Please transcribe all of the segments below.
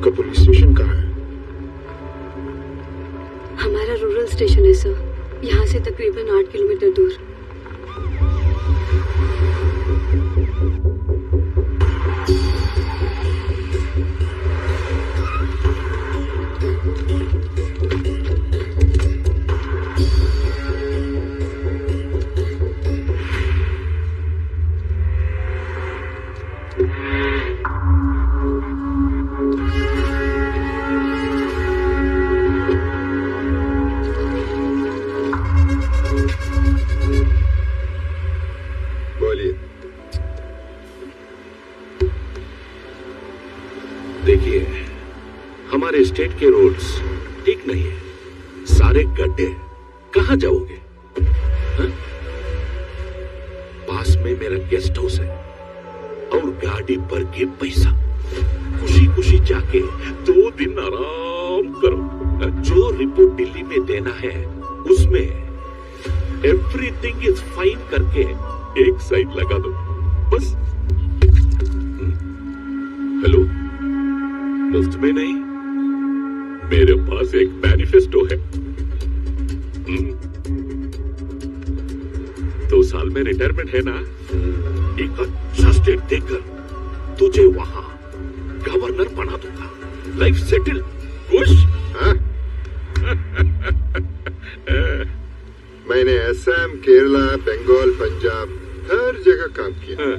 आपका police station कहाँ है? हमारा रूरल स्टेशन है सर, यहाँ से तकरीबन 8 किलोमीटर दूर। देखिए, हमारे स्टेट के रोड्स ठीक नहीं है, सारे गड्ढे। कहां जाओगे? हा? पास में मेरा गेस्ट हाउस है और गाड़ी भर के पैसा। खुशी खुशी जाके 2 दिन आराम करो। जो रिपोर्ट दिल्ली में देना है उसमें एवरीथिंग इज फाइन करके एक साइड लगा दो बस। हेलो, मुफ्त में नहीं, मेरे पास एक मैनिफेस्टो है। 2 साल में रिटायरमेंट है ना, एक अच्छा स्टेट देकर तुझे वहां गवर्नर बना दूंगा। Life settle. खुश? मैंने असम, केरला, बंगाल, पंजाब हर जगह काम किया।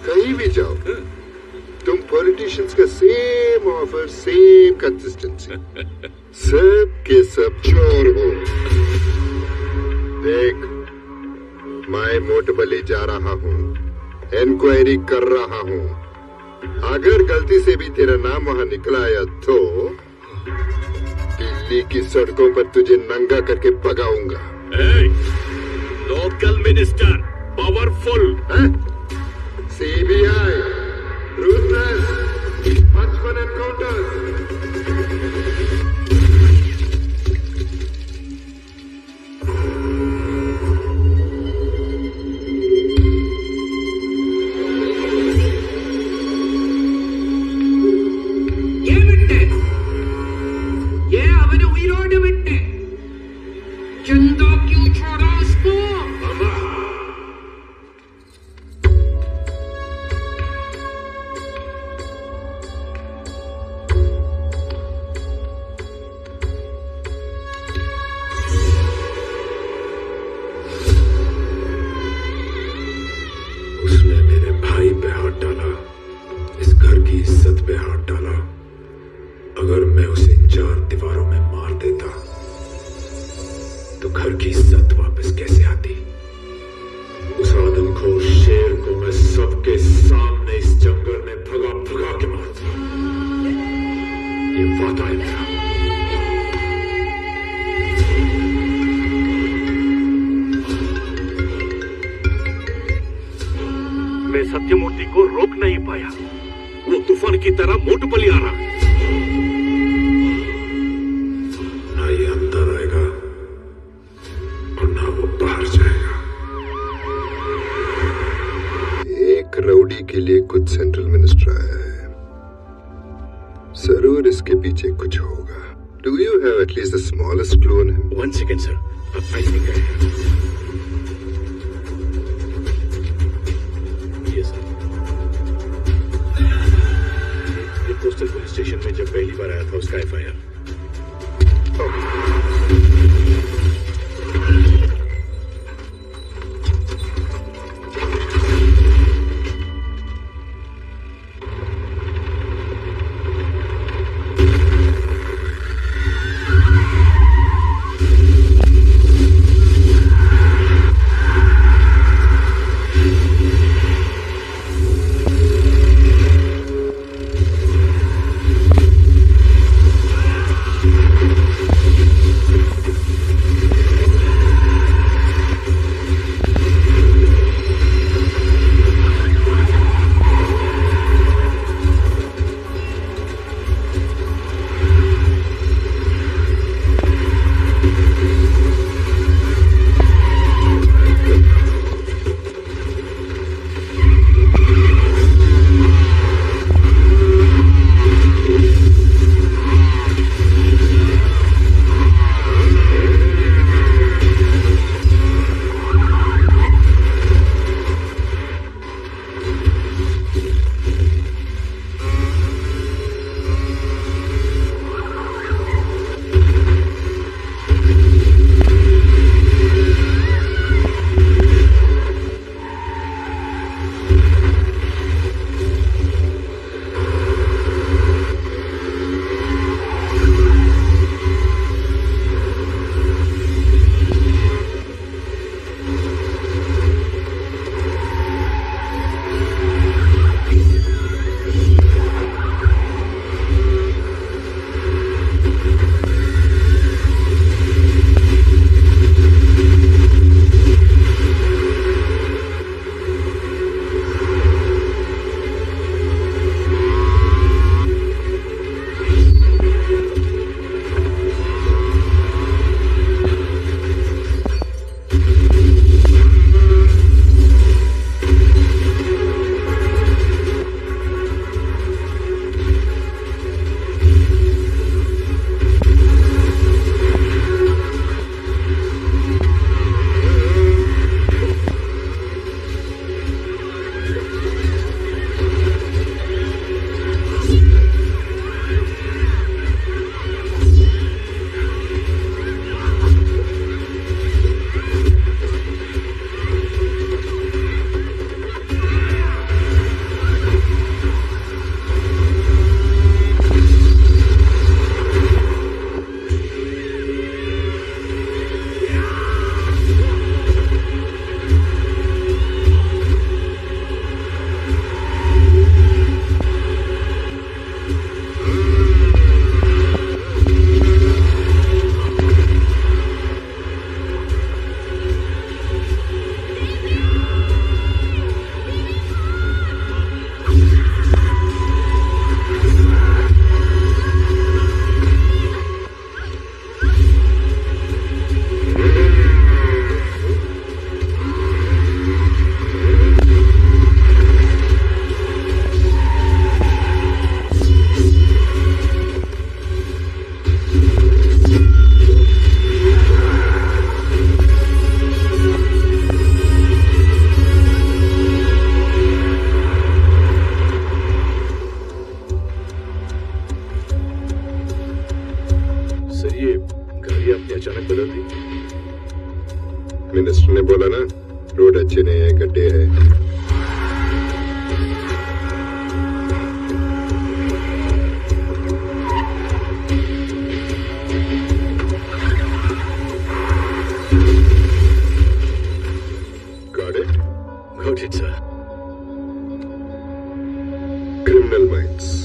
कहीं भी जाओ तुम पॉलिटिशियंस का सेम ऑफर, सेम कंसिस्टेंसी। सब के सब चोर हो। देख, मैं मोटबली जा रहा हूँ, इंक्वायरी कर रहा हूँ। अगर गलती से भी तेरा नाम वहाँ निकला आया तो दिल्ली की सड़कों पर तुझे नंगा करके भगाऊंगा। Local minister, powerful. CBI, ruthless, 55 encounters. Satyamurthy को रोक नहीं पाया, वो तूफान की तरह मोटबली आ रहा है। ना ये अंदर आएगा और ना वो बाहर जाएगा। एक रउडी के लिए कुछ सेंट्रल मिनिस्टर आया है, जरूर इसके पीछे कुछ होगा। Do you have at least the smallest clue on him? 1 second, sir. I think I have. Coastal police station में जब पहली बार आया था उसका एफआईआर। criminal minds.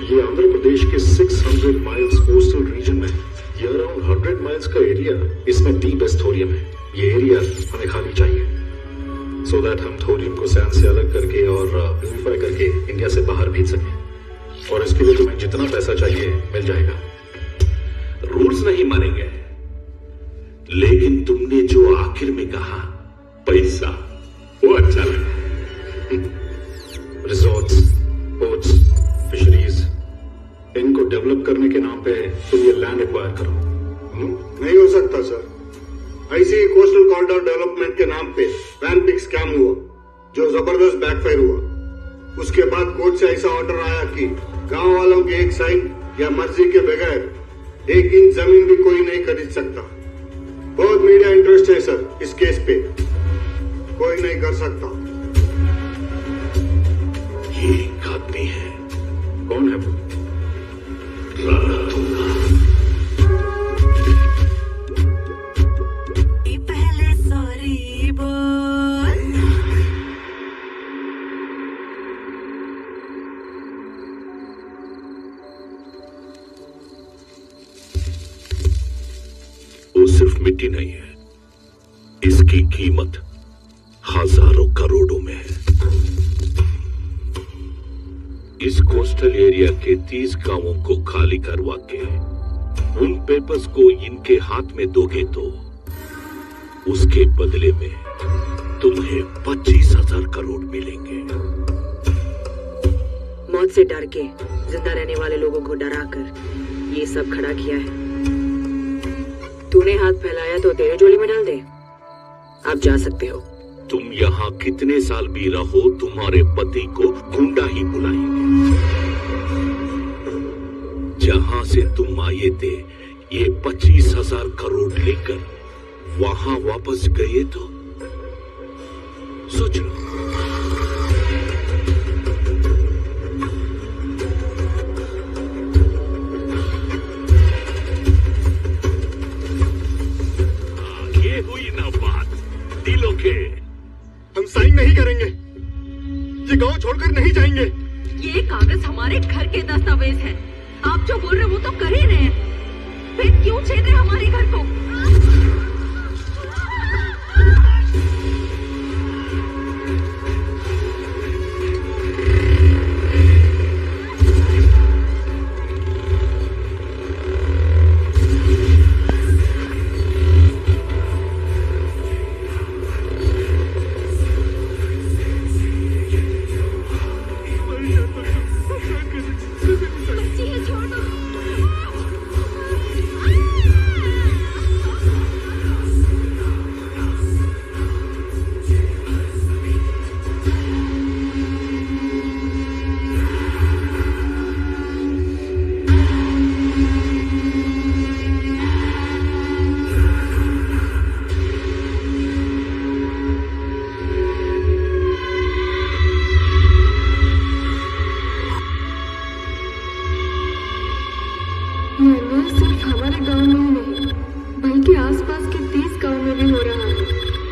ये आंध्र प्रदेश के 600 माइल्स कोस्टल रीजन में, ये अराउंड 100 माइल्स का एरिया, इसमें डीप वेस्ट थोरियम है। ये एरिया हमें खाली चाहिए, सो दैट हम थोरियम को सैंड से अलग करके और प्यूरिफाई करके इंडिया से बाहर भेज सकें। और इसके लिए तुम्हें जितना पैसा चाहिए मिल जाएगा। रूल्स नहीं मानेंगे, लेकिन तुमने जो आखिर में कहा पैसा, वो अच्छा लगा। रिजॉर्ट्स, पोर्ट्स, फिशरीज, इनको डेवलप करने के नाम पे तुम ये लैंड एक्वायर करो। नहीं हो सकता सर। ऐसे ही कोस्टल कॉरिडोर डेवलपमेंट के नाम पे वैन पिक स्कैम हुआ, जो जबरदस्त बैकफायर हुआ। उसके बाद कोर्ट से ऐसा ऑर्डर आया कि गांव वालों के एक साइन या मर्जी के बगैर 1 इंच जमीन भी कोई नहीं खरीद सकता। बहुत मीडिया इंटरेस्ट है सर इस केस पे, कोई नहीं कर सकता। ये एक आदमी है। कौन है वो? रणतुंगा। पहले सॉरी बोल। वो सिर्फ मिट्टी नहीं है, इसकी कीमत हजारों करोड़ों में है। इस कोस्टल एरिया के 30 गांवों को खाली करवा के उन पेपर्स को इनके हाथ में दोगे तो उसके बदले में तुम्हें 25,000 करोड़ मिलेंगे। मौत से डर के जिंदा रहने वाले लोगों को डराकर ये सब खड़ा किया है। तूने हाथ फैलाया तो तेरे झोली में डाल दे। आप जा सकते हो। तुम यहाँ कितने साल भी रहो, तुम्हारे पति को गुंडा ही बुलाएंगे। जहां से तुम आए थे, ये 25,000 करोड़ लेकर वहां वापस गए तो सोच लो। ये हुई ना बात दिलों के। हम साइन नहीं करेंगे, ये गांव छोड़कर नहीं जाएंगे। ये कागज हमारे घर के दस्तावेज हैं। आप जो बोल रहे वो तो कर ही रहे हैं, फिर क्यों छेद रहे हमारे घर को? सिर्फ हमारे गांव में ही नहीं बल्कि आसपास के 30 गांव में भी हो रहा है।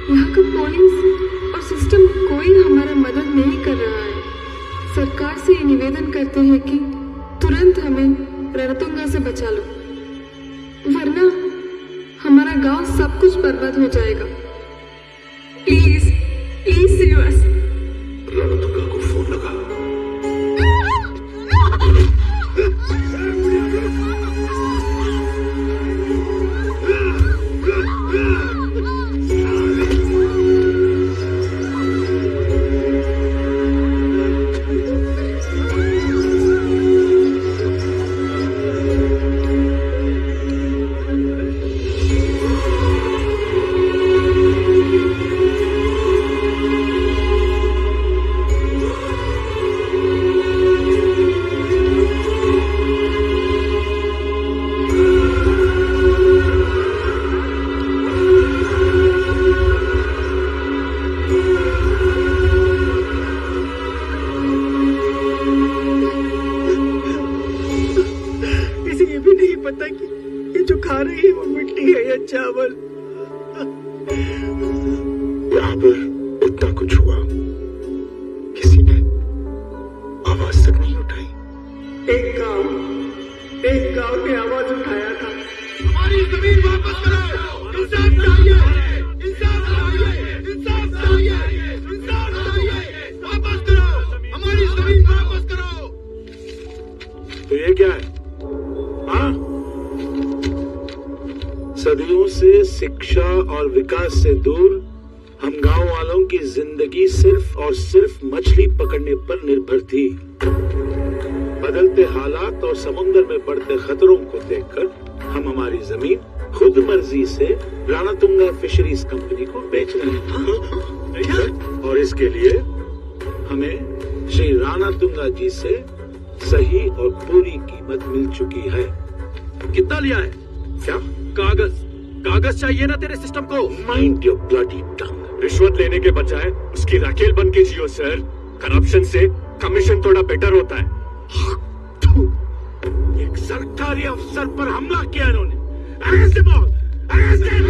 यहाँ का पुलिस और सिस्टम कोई हमारा मदद नहीं कर रहा है। सरकार से ये निवेदन करते हैं कि तुरंत हमें रणतुंगा से बचा लो, वरना हमारा गांव सब कुछ बर्बाद हो जाएगा। Please please save us. Ranatunga को फोन लगा। पता कि ये जो खा रही है वो मिट्टी है या चावल। यहाँ पर इतना कुछ हुआ, किसी ने आवाज तक नहीं उठाई। एक काम एक गांव ने आवाज उठाया था, हमारी जमीन वापस करो, इंसाफ चाहिए, इंसाफ चाहिए, इंसाफ चाहिए, इंसाफ चाहिए, वापस करो, हमारी जमीन वापस करो। तो ये क्या है? हाँ? सदियों से शिक्षा और विकास से दूर हम गांव वालों की जिंदगी सिर्फ और सिर्फ मछली पकड़ने पर निर्भर थी। बदलते हालात और समुद्र में बढ़ते खतरों को देखकर हम हमारी जमीन खुद मर्जी से राणातुंगा फिशरीज कंपनी को बेच रहे हैं। और इसके लिए हमें श्री राणातुंगा जी से सही और पूरी कीमत मिल चुकी है। कितना लिया है? क्या? कागज चाहिए ना तेरे सिस्टम को? माइंड योर ब्लडी टंग। रिश्वत लेने के बजाय उसकी राखेल बन के जियो सर। करप्शन से कमीशन थोड़ा बेटर होता है। एक सरकारी अफसर पर हमला किया इन्होंने। Arrest him all, arrest him.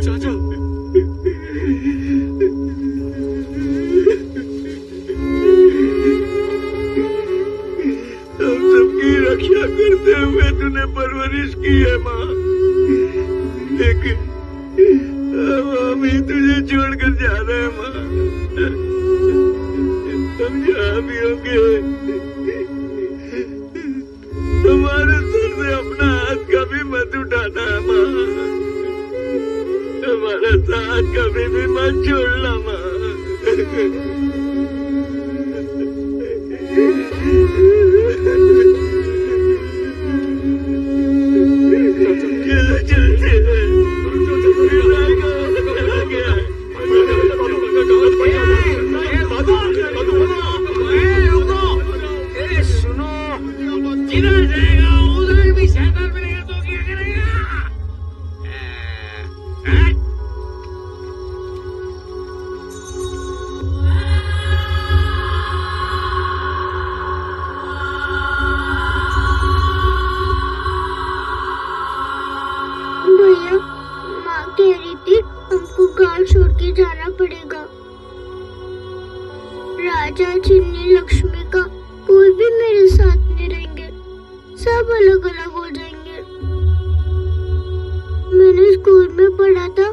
चाचा, हम सबकी रक्षा करते हुए तूने परवरिश की है माँ, लेकिन अब हम ही तुझे छोड़कर जा रहे हैं माँ। हम जहाँ भी होंगे हमारे सर से अपना हाथ कभी मत उठाना माँ। हमारा साथ कभी भी मत छोड़ना माँ। राजा चिन्नी लक्ष्मी का कोई भी मेरे साथ नहीं रहेंगे, सब अलग अलग हो जाएंगे। मैंने स्कूल में पढ़ा था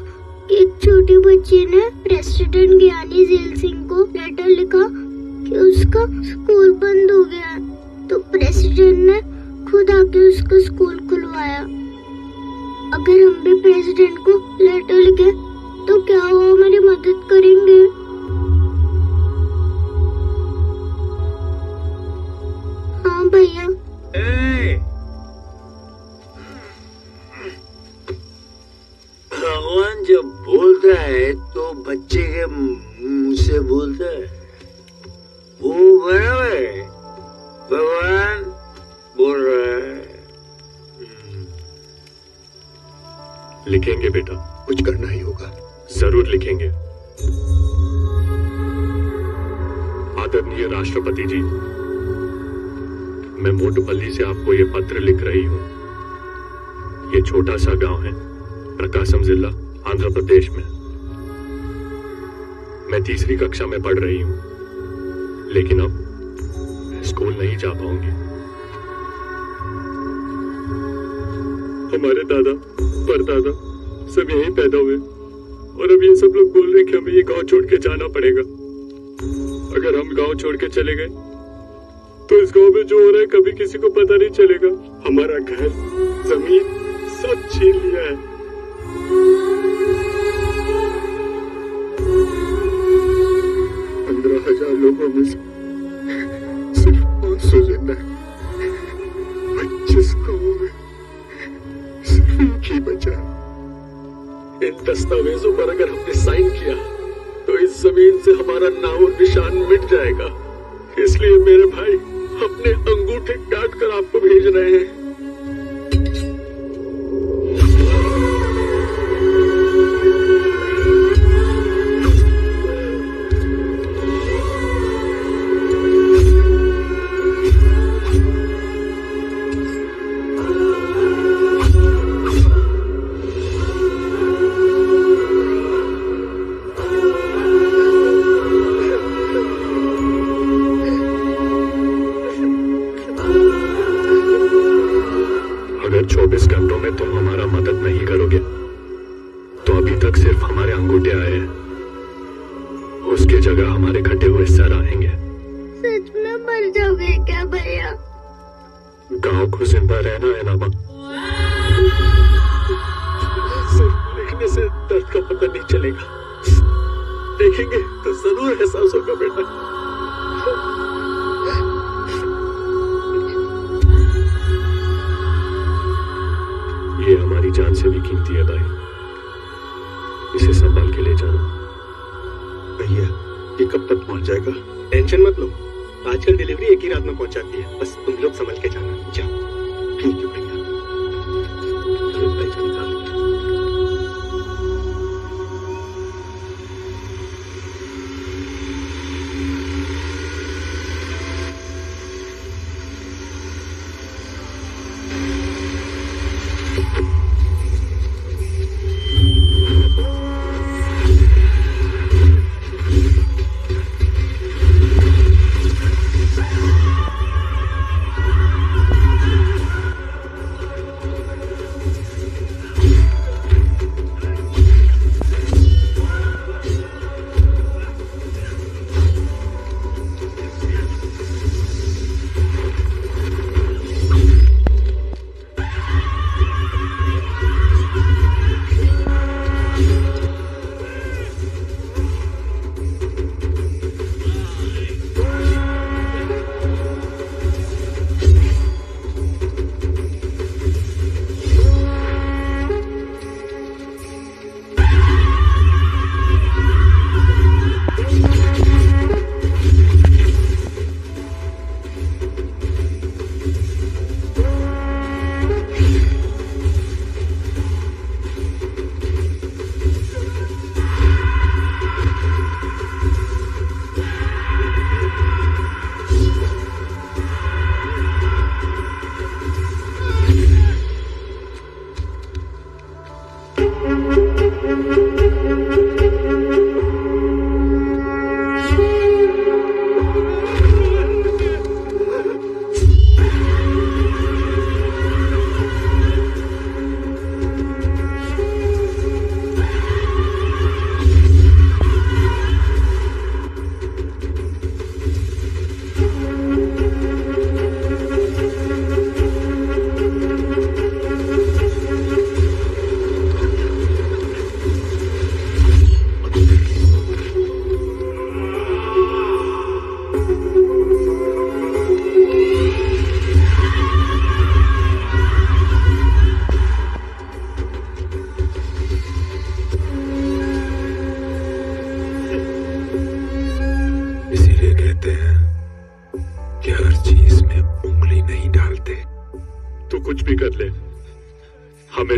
कि एक छोटी बच्ची ने प्रेसिडेंट ज्ञानी झील सिंह को लेटर लिखा कि उसका स्कूल बंद हो गया है, तो प्रेसिडेंट ने खुद आके उसका स्कूल खुलवाया। अगर हम भी प्रेसिडेंट को लेटर लिखे तो क्या वो हमारी मदद करेंगे? हाँ भैया। भगवान जब बोलता है तो बच्चे के मुंह से बोलता है, वो बराबर है। भगवान बोल रहा है। लिखेंगे बेटा, कुछ करना ही होगा। जरूर लिखेंगे। आदरणीय राष्ट्रपति जी, मैं मोटपल्ली से आपको ये पत्र लिख रही हूँ। ये छोटा सा गांव है, प्रकाशम जिला, आंध्र प्रदेश में। मैं तीसरी कक्षा में पढ़ रही हूँ, लेकिन अब स्कूल नहीं जा पाऊंगी। हमारे दादा परदादा सब यहीं पैदा हुए और अब ये सब लोग बोल रहे हैं कि हमें ये गांव छोड़ के जाना पड़ेगा। अगर हम गांव छोड़ के चले गए तो इस गांव में जो हो रहा है कभी किसी को पता नहीं चलेगा। हमारा घर, जमीन सब छीन लिया है। 15,000 लोगों में से सिर्फ 500 जिंदा है। 25 गांवों में सिर्फ एक ही बचा है। इन दस्तावेजों पर अगर हमने साइन किया तो इस जमीन से हमारा नाम और निशान मिट जाएगा। इसलिए मेरे भाई, हम तुम हमारा मदद नहीं करोगे तो अभी तक सिर्फ हमारे अंगूठे आए हैं, उसके जगह हमारे कटे हुए सर आएंगे। सच में मर जाओगे क्या भैया? गांव को जिंदा रहना है ना माँ। सिर्फ लिखने से दर्द का पता नहीं चलेगा, देखेंगे तो जरूर एहसास होगा बेटा। ये हमारी जान से भी कीमती है भाई, इसे संभाल के ले जाना। भैया ये कब तक पहुंच जाएगा? टेंशन मत लो, आजकल डिलीवरी एक ही रात में पहुंच जाती है, बस तुम लोग संभल के जाना। जाओ। ठीक है भैया।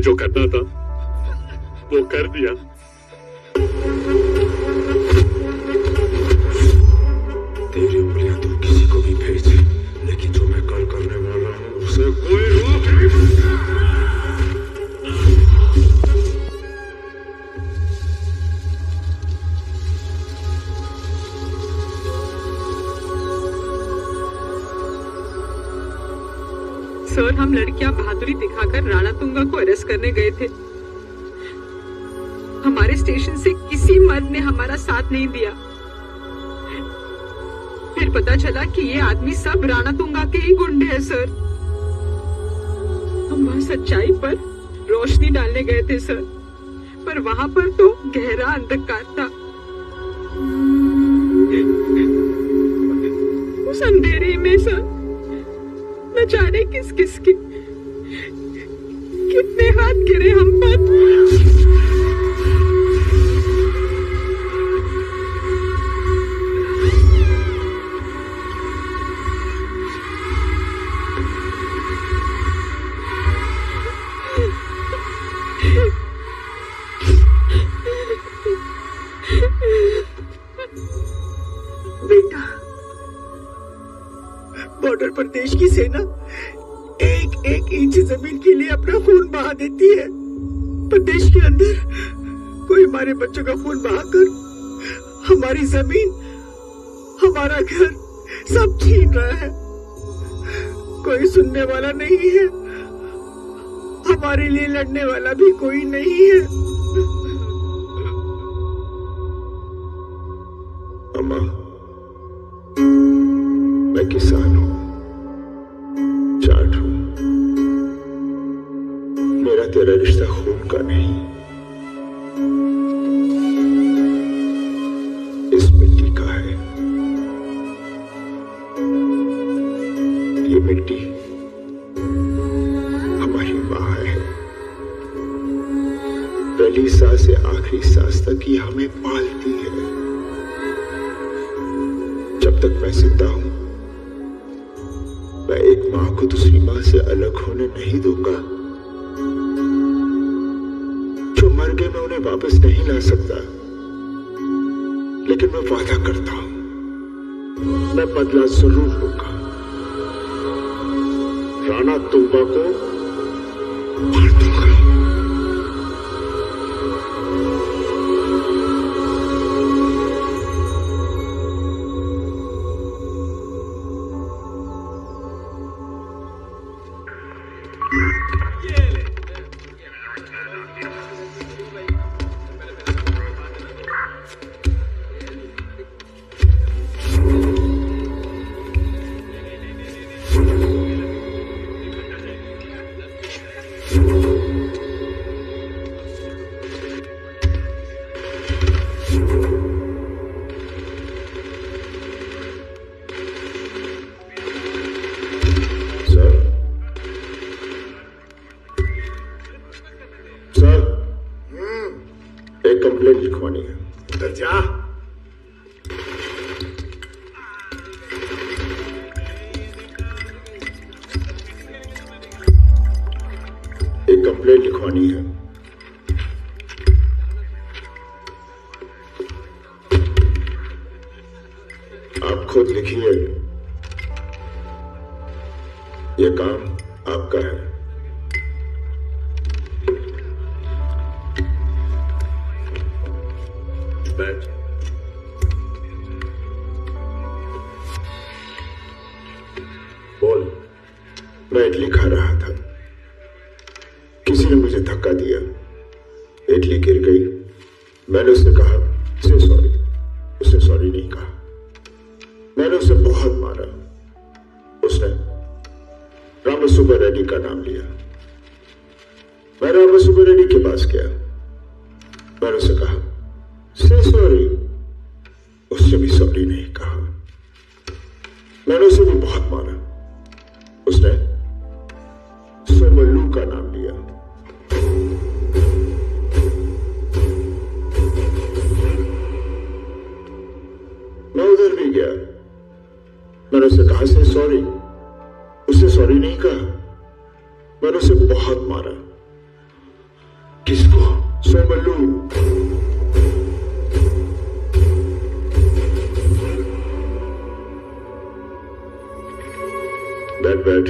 जो करना था वो कर दिया। तेरी उंगलियां तू किसी को भी भेज, लेकिन जो मैं कल करने वाला हूं उसे कोई रोक नहीं सकता। सर, हम लड़कियां बहादुरी दिखाकर राणा तुंगा को अरेस्ट करने गए थे। हमारे स्टेशन से किसी मर्द ने हमारा साथ नहीं दिया। फिर पता चला कि ये आदमी सब राणा तुंगा के ही गुंडे हैं सर। हम वहां सच्चाई पर रोशनी डालने गए थे सर, पर वहां पर तो गहरा अंधकार था। उस अंधेरे में सर न जाने किस किस के कितने हाथ गिरे हम पर। बेटा, बॉर्डर पर देश की सेना एक एक इंच जमीन के लिए अपना खून बहा देती है, पर देश के अंदर कोई हमारे बच्चों का खून बहाकर हमारी जमीन, हमारा घर सब छीन रहा है। कोई सुनने वाला नहीं है। हमारे लिए लड़ने वाला भी कोई नहीं है। अम्मा, मैं किसान हूं, जाट हूं। मेरा तेरा रिश्ता खून का नहीं, इस मिट्टी का है। ये मिट्टी हमारी माँ है। पहली सांस से आखिरी सांस तक ये हमें पालती है। जब तक मैं जिंदा हूं, मैं एक मां को दूसरी मां से अलग होने नहीं दूंगा। जो मर गए मैं उन्हें वापस नहीं ला सकता, लेकिन मैं वादा करता हूं, मैं बदला जरूर लूंगा। राणा तुम्बा को मार दूंगा। एक कंप्लेंट लिखवानी है। उधर जा। एक कंप्लेंट लिखवानी है। आप खुद लिखिए। यह काम आपका है। बैठ। बोल। मैं इडली खा रहा था, किसी ने मुझे धक्का दिया, इडली गिर गई। मैंने उससे कहा से सॉरी, उसने सॉरी नहीं कहा। मैंने उसे बहुत मारा, उसने रामसुब्बा रेड्डी का नाम लिया। मैं रामसुब्बा रेड्डी के पास गया, मैंने उसे कहा से सॉरी, उसने भी सॉरी नहीं कहा। मैंने उसे भी बहुत मारा, उसने सोमल्लू का नाम लिया। मैं उधर भी गया, मैंने उसे कहा से सॉरी, उसने सॉरी नहीं कहा। मैंने उसे बहुत मारा। किसको? सोमल्लू। बैठ।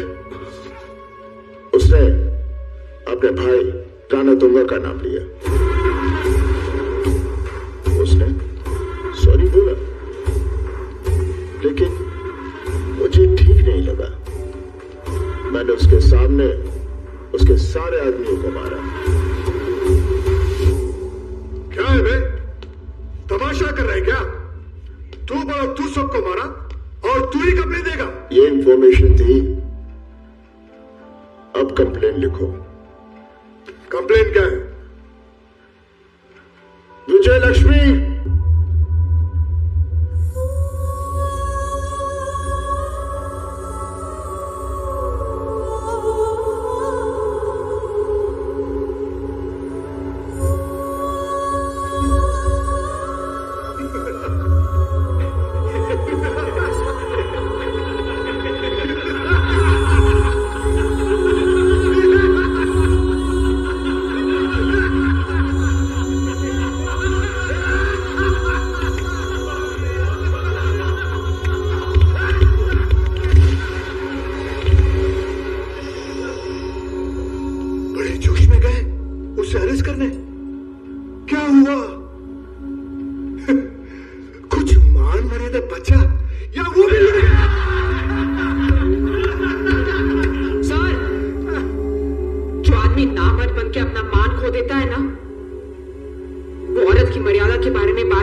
उसने अपने भाई राणा तुंगा का नाम लिया, उसने सॉरी बोला, लेकिन मुझे ठीक नहीं लगा। मैंने उसके सामने उसके सारे आदमियों को मारा। क्या है बे? तमाशा कर रहे क्या? तू बोला तू सबको मारा और तू ही कंप्लेन देगा? ये इंफॉर्मेशन थी, अब कंप्लेन लिखो। कंप्लेन क्या है? विजय लक्ष्मी,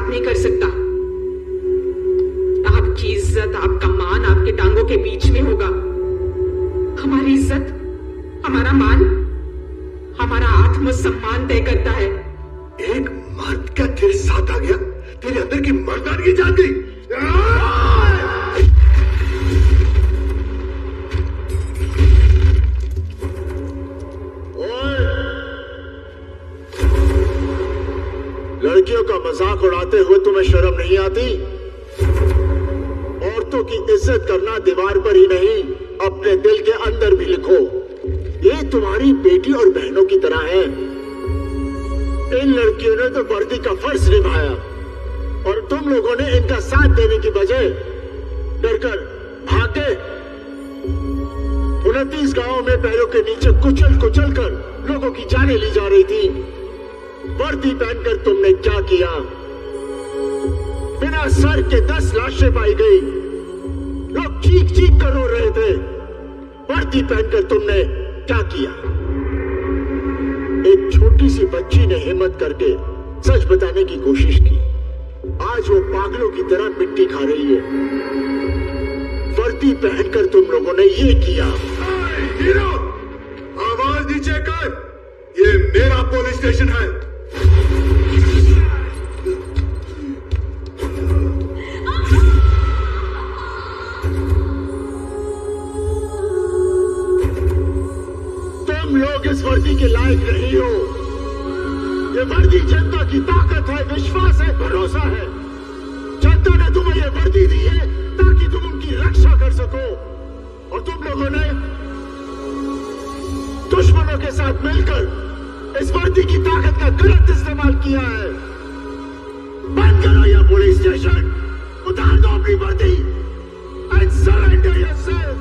नहीं कर सकता। आपकी इज्जत, आपका मान आपके टांगों के बीच में होगा। हमारी इज्जत, हमारा मान, हमारा आत्मसम्मान तय करता है। एक मर्द क्या तेरे साथ आ गया? तेरे अंदर की मर्दानगी जाग गई। लड़कियों का मजाक उड़ाते हुए तुम्हें शर्म नहीं आती? औरतों की इज्जत करना दीवार पर ही नहीं, अपने दिल के अंदर भी लिखो। ये तुम्हारी बेटी और बहनों की तरह है। इन लड़कियों ने तो वर्दी का फर्ज निभाया और तुम लोगों ने इनका साथ देने की बजाय डरकर भागे। 29 गांवों में पैरों के नीचे कुचल कर लोगों की जानें ली जा रही थी। वर्दी पहनकर तुमने क्या किया? बिना सर के 10 लाशें पाई गई। लोग चीख कर रो रहे थे। वर्दी पहनकर तुमने क्या किया? एक छोटी सी बच्ची ने हिम्मत करके सच बताने की कोशिश की। आज वो पागलों की तरह मिट्टी खा रही है। वर्दी पहनकर तुम लोगों ने ये किया। हीरो, आवाज नीचे कर। ये मेरा पुलिस स्टेशन है। तुम लोग इस वर्दी के लायक नहीं हो। ये वर्दी जनता की ताकत है, विश्वास है, भरोसा है। जनता ने तुम्हें ये वर्दी दी है ताकि तुम उनकी रक्षा कर सको, और तुम लोगों ने दुश्मनों के साथ मिलकर इस वर्दी की ताकत का गलत इस्तेमाल किया है। बंद करो ये पुलिस स्टेशन, उतार दो अपनी वर्दी and surrender yourself.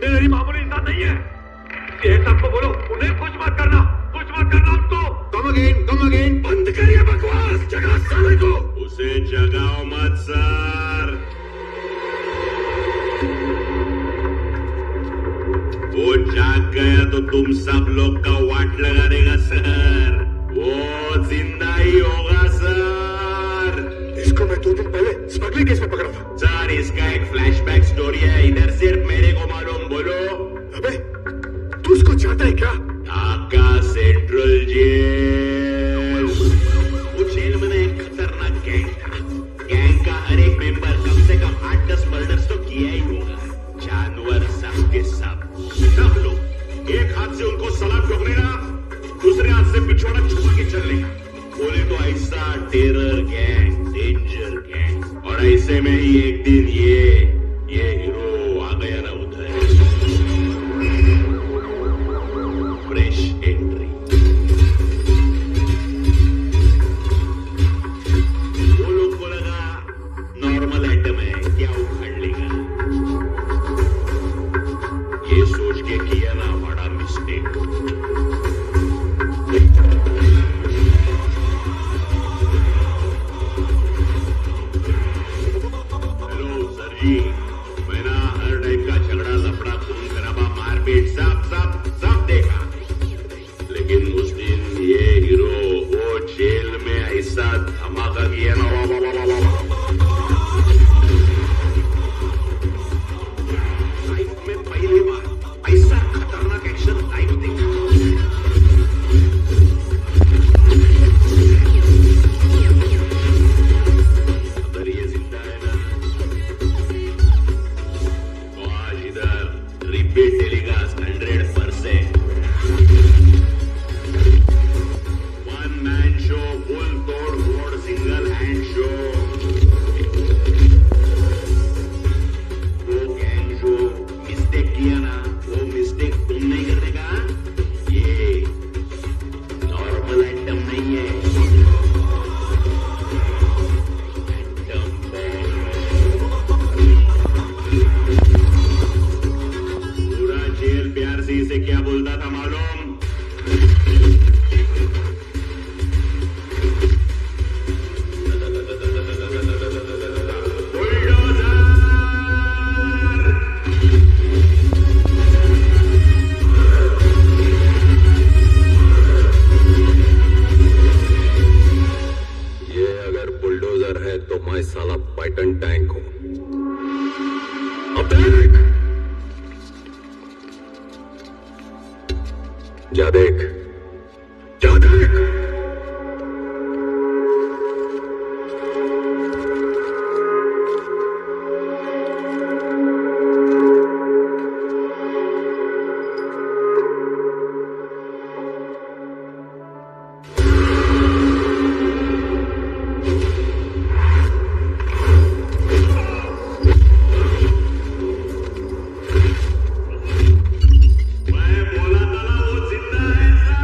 ऑर्डिनरी मामूली इंसान नहीं है। ये सबको बोलो उन्हें कुछ मत करना उनको। Come again. बंद करिए बकवास, जगा साले को। उसे जगाओ मत सर, वो जाग गया तो तुम सब लोग का वाट लगा देगा सर। वो जिंदा ही होगा सर। इसको मैं 2 दिन पहले स्मगलिंग केस में पकड़ा था। सर इसका एक फ्लैशबैक स्टोरी है, इधर सिर्फ मेरे को मालूम। बोलो। अबे तू उसको चाहता है क्या? Dhaka central jail. वो जेल में एक खतरनाक गैंग था। गैंग का हर एक मेंबर कम से कम 8-10 मर्डर्स तो किया ही होगा। जानवर सब के सब लोग एक हाथ से उनको सलाम ठोकने का, दूसरे हाथ से पिछवाड़ा छुपा के चलने का। बोले तो ऐसा टेरर गैंग, डेंजर गैंग। और ऐसे में ही एक दिन ये हीरो आ गया ना उधर। Fresh entry. वो लोग को लगा नॉर्मल आइटम है, क्या उखाड़ लेगा। ये सोच के किया ना बड़ा मिस्टेक। हेलो सर जी, मैं ना हर टाइप का झगड़ा लफड़ा खून खराबा मारपीट सब देखा, लेकिन उस दिन ये हीरो वो जेल में ऐसा धमाका किया ना, लाइफ में पहली बार ऐसा खतरनाक एक्शन लाइफ देखा। अगर ये जिंदा है ना तो आज इधर repeat telecast 100%। One man show, full तोड़ फोड़ सिंगल हैंड शो। वो गैंग जो मिस्टेक किया ना, वो मिस्टेक तुम नहीं कर देगा। ये नॉर्मल आइटम नहीं है, आइटम पूरा जेल प्यार से इसे क्या बोलता था मालूम? ये अगर बुलडोजर है तो मैं साला पाइटन टैंक हूं। अब देख, जा देख। मैं बोला था ना वो जिंदा है sir.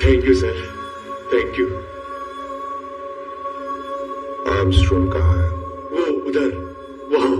Thank you sir, thank you. Armstrong कहाँ है? वो उधर, वहां।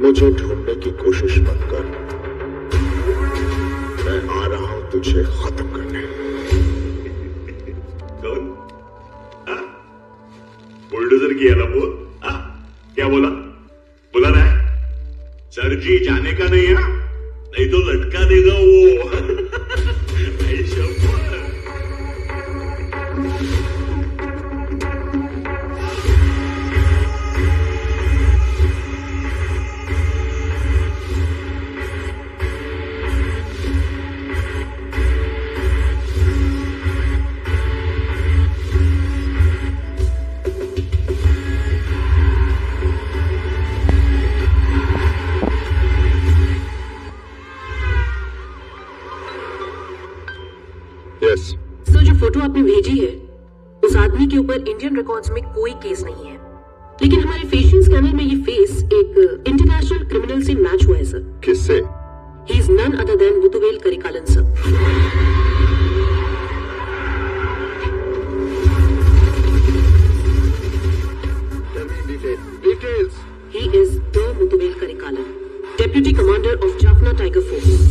मुझे ढूंढने की कोशिश मत कर, मैं आ रहा हूं तुझे खत्म करने। कौन? बुलडोजर किया ना बोल? क्या बोला? बोला ना सर जी जाने का नहीं है, नहीं तो लटका देगा वो। फोटो आपने भेजी है, उस आदमी के ऊपर इंडियन रिकॉर्ड्स में कोई केस नहीं है, लेकिन हमारे फेशियल स्कैनर में ये फेस एक इंटरनेशनल क्रिमिनल से मैच हुआ है सर। किससे? He is none other than Muthuvel Karikalan sir. Details. He is the Muthuvela Karikalan, Deputy Commander of Jaffna Tiger Force.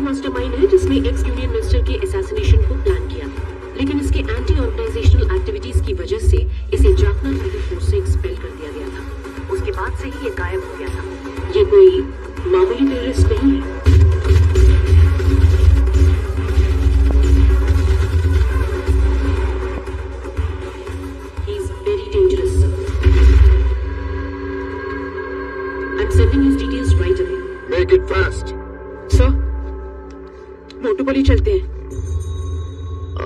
Mastermind है जिसने एक्स यूनियन मिनिस्टर के असैसिनेशन को प्लान किया था, लेकिन इसके एंटी ऑर्गेनाइजेशनल एक्टिविटीज की वजह से इसे जाफना टाइगर फोर्स से एक्सपेल कर दिया गया था। उसके बाद से ही ये गायब हो गया था। ये कोई मामूली टेररिस्ट नहीं है। He is very dangerous, sir. I'm sending his details right away. Make it fast. Sir. मोटोपली चलते हैं।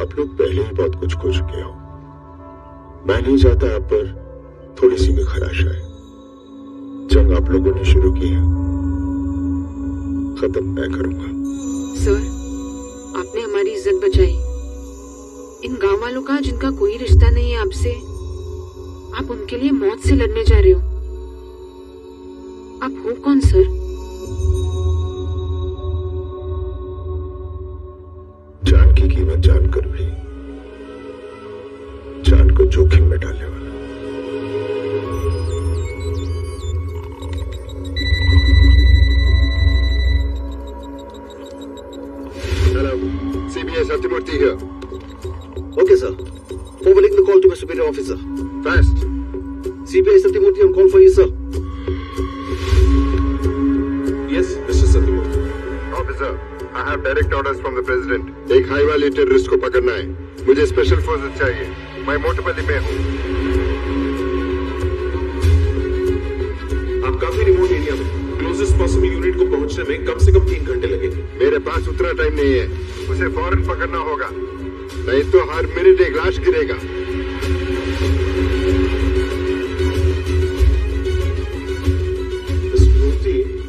आप लोग पहले ही बहुत कुछ खो चुके हो। मैं नहीं चाहता आप पर थोड़ी सी भी खराश आए। जंग आप लोगों ने शुरू की है, खत्म मैं करूंगा। सर, आपने हमारी इज्जत बचाई। इन गांव वालों का जिनका कोई रिश्ता नहीं है आपसे, आप उनके लिए मौत से लड़ने जा रहे हो। आप हो कौन सर? जान की कीमत जानकर भी जान को जोखिम में डालने वाला। Hello, CBI Satyamurthy here. Okay, sir. Forwarding the call to my superior officer. Fast. CBI Satyamurthy on call for you, sir. Yes, Mr. Satyamurthy. Officer, I have direct orders from the president. एक high वाली terrorist को पकड़ना है। मुझे special forces चाहिए। मैं मोटोपल्ली में हूँ। आप काफी रिमोट एरिया में। क्लोजेस्ट पॉसिबल यूनिट को पहुंचने में कम से कम 3 घंटे लगेंगे। मेरे पास उतना टाइम नहीं है, उसे फौरन पकड़ना होगा, नहीं तो हर मिनट एक लाश गिरेगा।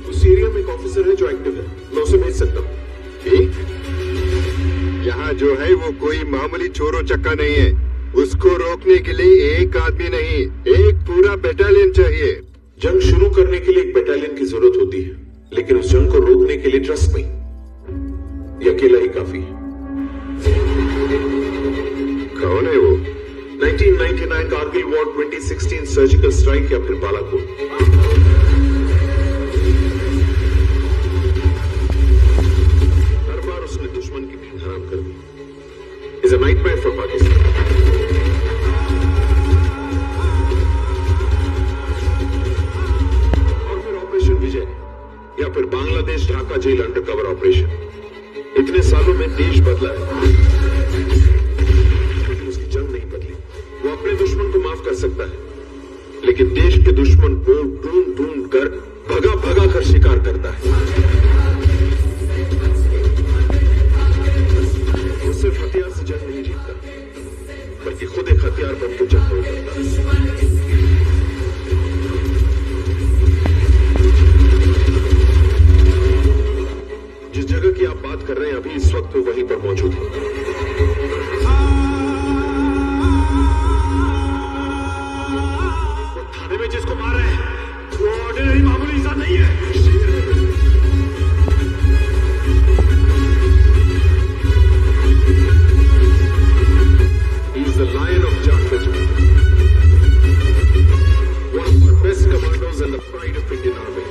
उस एरिया में एक ऑफिसर है जो एक्टिव है, मैं उसे भेज सकता हूँ। ठीक, यहाँ जो है वो कोई मामूली चोरों चक्का नहीं है। उसको रोकने के लिए एक आदमी नहीं, एक पूरा बटालियन चाहिए। जंग शुरू करने के लिए एक बटालियन की जरूरत होती है, लेकिन उस जंग को रोकने के लिए ट्रस्ट में ये अकेला ही काफी है। कौन है वो? 1999 कारगिल वॉर, 2016 सर्जिकल स्ट्राइक या फिर बालाकोट। हर बार उसने दुश्मन की नींद हराम कर दी। Is a nightmare for Pakistan. और फिर ऑपरेशन विजय या फिर Bangladesh Dhaka jail undercover operation. इतने सालों में देश बदला है, लेकिन उसकी जंग नहीं बदली। वो अपने दुश्मन को माफ कर सकता है, लेकिन देश के दुश्मन को ढूंढ ढूंढ कर भगा भगा कर शिकार करता है। वो सिर्फ हथियार से जंग नहीं जीतता, बल्कि खुद एक हथियार बन के जंग करता है। जिस जगह की आप बात कर रहे हैं अभी इस वक्त वो वहीं पर मौजूद है। वो थाने में जिसको मारा है वो ऑर्डिनरी मामूली इंसान नहीं है। He is the Lion of Jaff Regiment, one of our best commandos and the pride of Indian Army.